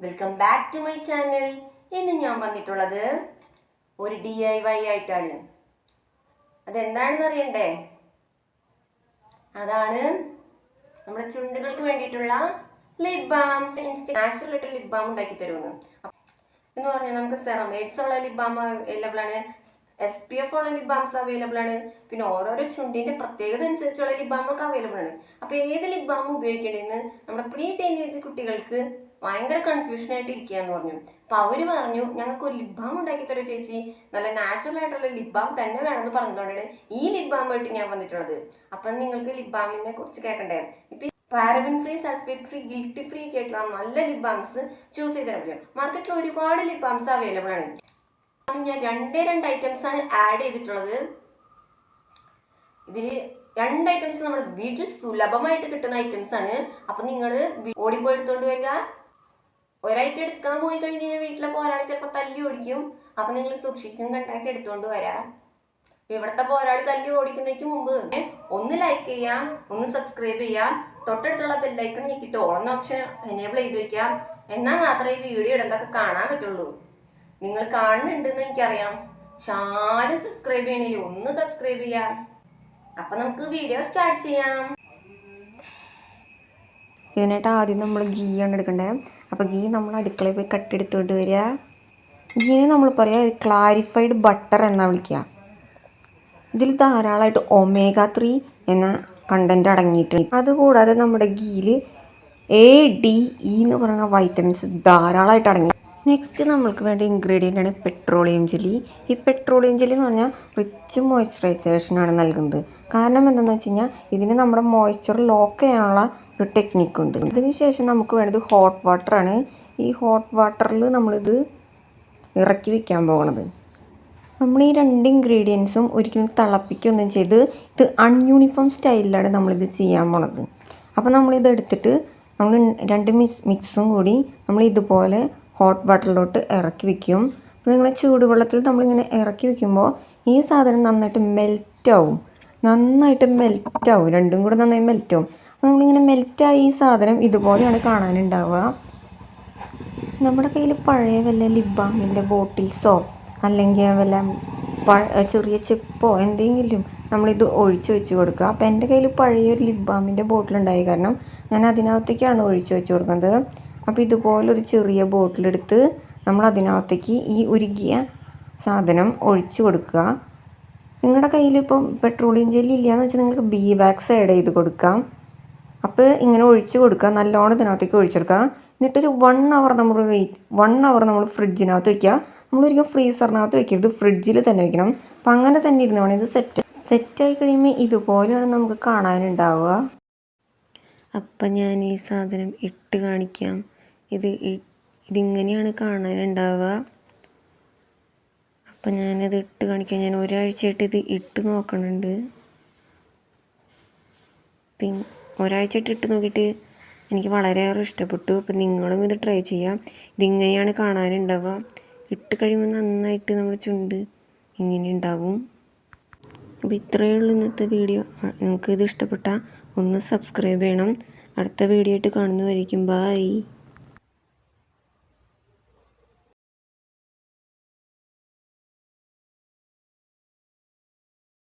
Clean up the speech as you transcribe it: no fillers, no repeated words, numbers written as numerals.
Welcome back to my channel. ഇന്ന് ഞാൻ വന്നിട്ടുള്ളത് ഒരു DIY ആയിട്ടാണ്. അതെന്താണെന്ന് അറിയണ്ടേ? അതാണ് നമ്മുടെ ചുണ്ടുകൾക്ക് വേണ്ടിയിട്ടുള്ള ലിപ് ബാം. നാച്ചുറൽ ആയിട്ട് ലിപ് ബാം ഉണ്ടാക്കി തരുമെന്ന് എന്ന് പറഞ്ഞാൽ നമുക്ക് സെറമൈഡ്സ് ഉള്ള ലിപ് ബാം അവൈലബിൾ ആണ്, SPF ഉള്ള ലിപ് ബാംസ് അവൈലബിൾ ആണ്, പിന്നെ ഓരോരോ ചുണ്ടിന്റെ പ്രത്യേകത അനുസരിച്ചുള്ള ലിപ് ബാമൊക്കെ അവൈലബിൾ ആണ്. അപ്പൊ ഏത് ലിപ് ബാം ഉപയോഗിക്കേണ്ടതെന്ന് നമ്മുടെ പ്രീ ടീനേജ് കുട്ടികൾക്ക് ഭയങ്കര കൺഫ്യൂഷൻ ആയിട്ട് ഇരിക്കുകയെന്ന് പറഞ്ഞു. അപ്പൊ അവര് പറഞ്ഞു ഞങ്ങൾക്ക് ഒരു ലിപ് ബാം ഉണ്ടാക്കി തരാം ചേച്ചി, നല്ല നാച്ചുറൽ ആയിട്ടുള്ള ലിപ് ബാം തന്നെ വേണമെന്ന് പറഞ്ഞുകൊണ്ടാണ് ഈ ലിപ് ബാം ആയിട്ട് ഞാൻ വന്നിട്ടുള്ളത്. അപ്പൊ നിങ്ങൾക്ക് ലിപ് ബാമിനെ കുറിച്ച് കേൾക്കണ്ടേ? ഇപ്പൊ paraben free, sulphate free, guilty free ഒക്കെ ആയിട്ടുള്ള നല്ല ലിപ് ബാംസ് ചൂസ് ചെയ്ത് തരാൻ പറ്റും. മാർക്കറ്റിൽ ഒരുപാട് ലിപ് ബാംസ് അവൈലബിൾ ആണ്. ഞാൻ രണ്ട് ഐറ്റംസ് ആണ് ആഡ് ചെയ്തിട്ടുള്ളത്. ഇതില് 2 ഐറ്റംസ് നമ്മുടെ വീട്ടിൽ സുലഭമായിട്ട് കിട്ടുന്ന ഐറ്റംസ് ആണ്. അപ്പൊ നിങ്ങൾ ഓടിപ്പോയി എടുത്തോണ്ട് വരിക. ഒരൈറ്റം എടുക്കാൻ പോയി കഴിഞ്ഞ് കഴിഞ്ഞാൽ വീട്ടിലൊക്കെ ഒരാൾ ചിലപ്പോൾ തല്ലി ഓടിക്കും. അപ്പൊ നിങ്ങൾ സൂക്ഷിച്ചും കണ്ടാക്കി എടുത്തോണ്ട് വരാം. ഇവിടത്തെ ഒരാൾ തല്ലി ഓടിക്കുന്നതിന് മുമ്പ് ഒന്ന് ലൈക്ക് ചെയ്യാം, ഒന്ന് സബ്സ്ക്രൈബ് ചെയ്യാം, തൊട്ടടുത്തുള്ള ബെല്ലൈക്കൺ ഞെക്കിട്ട് ഓൺ ഓപ്ഷൻ എനേബിൾ ചെയ്ത് വെക്കാം. എന്നാൽ മാത്രമേ ഈ വീഡിയോ ഇടുന്നതൊക്കെ കാണാൻ പറ്റുള്ളൂ. നിങ്ങൾ കാണുന്നുണ്ടെന്ന് എനിക്കറിയാം, ആരും സബ്സ്ക്രൈബ് ചെയ്യണില്ല. ഒന്ന് സബ്സ്ക്രൈബ് ചെയ്യാം. അപ്പൊ നമുക്ക് വീഡിയോ സ്റ്റാർട്ട് ചെയ്യാം. ഇതിനായിട്ട് ആദ്യം നമ്മൾ ഗീയാണ് എടുക്കണ്ടേ. അപ്പോൾ ഗീ നമ്മൾ അടുക്കളയിൽ പോയി കട്ടെടുത്തോണ്ട് വരിക. ഗീനെ നമ്മൾ പറയുക ക്ലാരിഫൈഡ് ബട്ടർ എന്നാണ് വിളിക്കുക. ഇതിൽ ധാരാളമായിട്ട് omega-3 എന്ന കണ്ടന്റ് അടങ്ങിയിട്ടുണ്ട്. അതുകൂടാതെ നമ്മുടെ ഗീയിൽ ADE എന്ന് പറയുന്ന വൈറ്റമിൻസ് ധാരാളമായിട്ട് അടങ്ങി. നെക്സ്റ്റ് നമ്മൾക്ക് വേണ്ട ഇൻഗ്രീഡിയൻ്റ് ആണ് പെട്രോളിയം ജെല്ലി. ഈ പെട്രോളിയം ജെല്ലി എന്ന് പറഞ്ഞാൽ റിച്ച് മോയ്സ്ചറൈസേഷനാണ് നൽകുന്നത്. കാരണം എന്താണെന്ന് വെച്ച് കഴിഞ്ഞാൽ ഇതിന് നമ്മുടെ മോയ്സ്ചർ ലോക്ക് ചെയ്യാനുള്ള ഒരു ടെക്നിക്കുണ്ട്. ഇതിന് ശേഷം നമുക്ക് വേണ്ടത് ഹോട്ട് വാട്ടറാണ്. ഈ ഹോട്ട് വാട്ടറിൽ നമ്മളിത് ഇറക്കി വയ്ക്കാൻ പോകുന്നത്. നമ്മൾ ഈ 2 ഇൻഗ്രീഡിയൻസും ഒരിക്കലും തിളപ്പിക്കുകയൊന്നും ചെയ്ത് ഇത് അൺയൂണിഫോം സ്റ്റൈലിലാണ് നമ്മളിത് ചെയ്യാൻ പോണത്. അപ്പോൾ നമ്മളിത് എടുത്തിട്ട് നമ്മൾ 2 മിക്സും കൂടി നമ്മൾ ഇതുപോലെ ഹോട്ട് വാട്ടറിലോട്ട് ഇറക്കി വയ്ക്കും. അപ്പോൾ നിങ്ങൾ ചൂടുവെള്ളത്തിൽ നമ്മളിങ്ങനെ ഇറക്കി വയ്ക്കുമ്പോൾ ഈ സാധനം നന്നായിട്ട് മെൽറ്റാവും. രണ്ടും കൂടെ നന്നായി മെൽറ്റാവും. അപ്പോൾ നമ്മളിങ്ങനെ മെൽറ്റായി ഈ സാധനം ഇതുപോലെയാണ് കാണാനുണ്ടാവുക. നമ്മുടെ കയ്യിൽ പഴയ വല്ല ലിപ് ബാമിൻ്റെ ബോട്ടിൽസോ അല്ലെങ്കിൽ വല്ല ചെറിയ ചെപ്പോ എന്തെങ്കിലും നമ്മളിത് ഒഴിച്ച് വെച്ച് കൊടുക്കുക. അപ്പോൾ എൻ്റെ കയ്യിൽ പഴയൊരു ലിപ് ബാമിൻ്റെ ബോട്ടിലുണ്ടായി കാരണം ഞാൻ അതിനകത്തേക്കാണ് ഒഴിച്ച് വെച്ച് കൊടുക്കുന്നത്. അപ്പോൾ ഇതുപോലൊരു ചെറിയ ബോട്ടിലെടുത്ത് നമ്മൾ അതിനകത്തേക്ക് ഈ ഉരുകിയ സാധനം ഒഴിച്ച് കൊടുക്കുക. നിങ്ങളുടെ കയ്യിലിപ്പം പെട്രോളിയം ജെല്ലി ഇല്ലയെന്ന് വെച്ചാൽ നിങ്ങൾക്ക് ബീ വാക്സ് ആഡ് ചെയ്ത് കൊടുക്കാം. അപ്പോൾ ഇങ്ങനെ ഒഴിച്ച് കൊടുക്കുക, നല്ലോണം ഇതിനകത്തേക്ക് ഒഴിച്ചെടുക്കുക. എന്നിട്ടൊരു 1 അവർ നമ്മൾ ഫ്രിഡ്ജിനകത്ത് വയ്ക്കുക. നമ്മളൊരിക്കലും ഫ്രീസറിനകത്ത് വയ്ക്കരുത്, ഫ്രിഡ്ജിൽ തന്നെ വയ്ക്കണം. അപ്പം അങ്ങനെ തന്നെ ഇരുന്ന് വേണം ഇത് സെറ്റായി കഴിയുമ്പോൾ ഇതുപോലെയാണ് നമുക്ക് കാണാനുണ്ടാവുക. അപ്പം ഞാൻ ഈ സാധനം ഇട്ട് കാണിക്കാം. ഇതിങ്ങനെയാണ് കാണാനുണ്ടാവുക. അപ്പം ഞാനത് ഇട്ട് കാണിക്കാം. ഞാൻ ഒരാഴ്ചയായിട്ട് ഇത് ഇട്ട് നോക്കണുണ്ട്. പിന്നെ ഒരാഴ്ചയായിട്ട് ഇട്ട് നോക്കിയിട്ട് എനിക്ക് വളരെയേറെ ഇഷ്ടപ്പെട്ടു. അപ്പം നിങ്ങളും ഇത് ട്രൈ ചെയ്യാം. ഇതിങ്ങനെയാണ് കാണാനുണ്ടാവുക. ഇട്ട് കഴിയുമ്പോൾ നന്നായിട്ട് നമ്മുടെ ചുണ്ട് ഇങ്ങനെ ഉണ്ടാവും. അപ്പോൾ ഇത്രയേ ഉള്ളൂ ഇന്നത്തെ വീഡിയോ. നിങ്ങൾക്ക് ഇത് ഇഷ്ടപ്പെട്ടാൽ ഒന്ന് സബ്സ്ക്രൈബ് ചെയ്യണം. അടുത്ത വീഡിയോ ആയിട്ട് കാണുന്നവരേക്കും ബൈ.